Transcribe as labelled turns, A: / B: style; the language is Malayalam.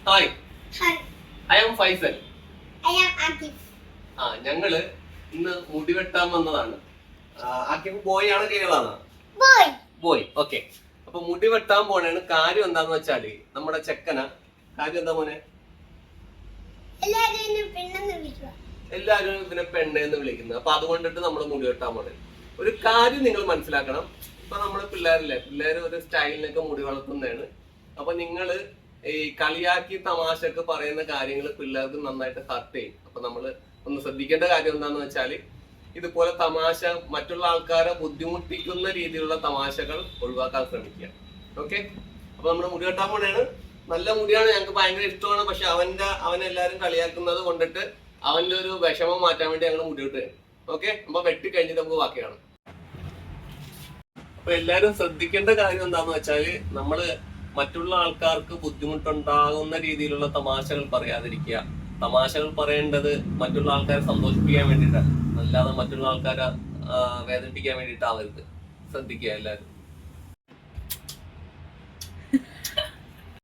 A: Hi,
B: Hi,
A: I am Faisal.
B: I am Akif.
A: ഞങ്ങള് ഇന്ന് മുടി വെട്ടാൻ വന്നതാണ്. ആക്കിഫ് ബോയ് ആണ് ഗേളാണ്?
B: Boy.
A: ബോയ്. ഓക്കെ. അപ്പൊ മുടി വെട്ടാൻ പോണേണ്. കാര്യം എന്താന്ന് വെച്ചാല് നമ്മുടെ ചെക്കന കാര്യം എന്താ മോനെ? എല്ലാരും ഇതിനെ പെണ്ണെന്ന് വിളിക്കുന്നത്. അപ്പൊ അതുകൊണ്ടിട്ട് നമ്മൾ മുടി വെട്ടാൻ പോണേ. ഒരു കാര്യം നിങ്ങൾ മനസ്സിലാക്കണം. ഇപ്പൊ നമ്മള് പിള്ളേര് ഒരു സ്റ്റൈലിനൊക്കെ മുടി വളർത്തുന്നതാണ്. അപ്പൊ നിങ്ങള് ഈ കളിയാക്കി തമാശക്ക് പറയുന്ന കാര്യങ്ങൾ പിള്ളേർക്ക് നന്നായിട്ട് ഹർട്ട് ചെയ്യും. അപ്പൊ നമ്മള് ഒന്ന് ശ്രദ്ധിക്കേണ്ട കാര്യം എന്താന്ന് വെച്ചാല് ഇതുപോലെ തമാശ മറ്റുള്ള ആൾക്കാരെ ബുദ്ധിമുട്ടിക്കുന്ന രീതിയിലുള്ള തമാശകൾ ഒഴിവാക്കാൻ ശ്രമിക്കുക. ഓക്കെ. അപ്പൊ നമ്മള് മുടി വെട്ടാൻ പോണേണ്. നല്ല മുടിയാണ്, ഞങ്ങൾക്ക് ഭയങ്കര ഇഷ്ടമാണ്. പക്ഷെ അവനെല്ലാരും കളിയാക്കുന്നത് കൊണ്ടിട്ട് അവന്റെ ഒരു വിഷമം മാറ്റാൻ വേണ്ടി ഞങ്ങൾ മുടി വെട്ടുക. ഓക്കെ. അപ്പൊ വെട്ടി കഴിഞ്ഞിട്ട് നമുക്ക് ബാക്കിയാണ്. അപ്പൊ എല്ലാരും ശ്രദ്ധിക്കേണ്ട കാര്യം എന്താന്ന് വെച്ചാല് നമ്മള് മറ്റുള്ള ആൾക്കാർക്ക് ബുദ്ധിമുട്ടുണ്ടാകുന്ന രീതിയിലുള്ള തമാശകൾ പറയാതിരിക്കുക. തമാശകൾ പറയേണ്ടത് മറ്റുള്ള ആൾക്കാരെ സന്തോഷിപ്പിക്കാൻ വേണ്ടിയിട്ടാണ്, അല്ലാതെ മറ്റുള്ള ആൾക്കാരെ വേദനിപ്പിക്കാൻ വേണ്ടിയിട്ടാവരുത്. ശ്രദ്ധിക്കുക എല്ലാവരും.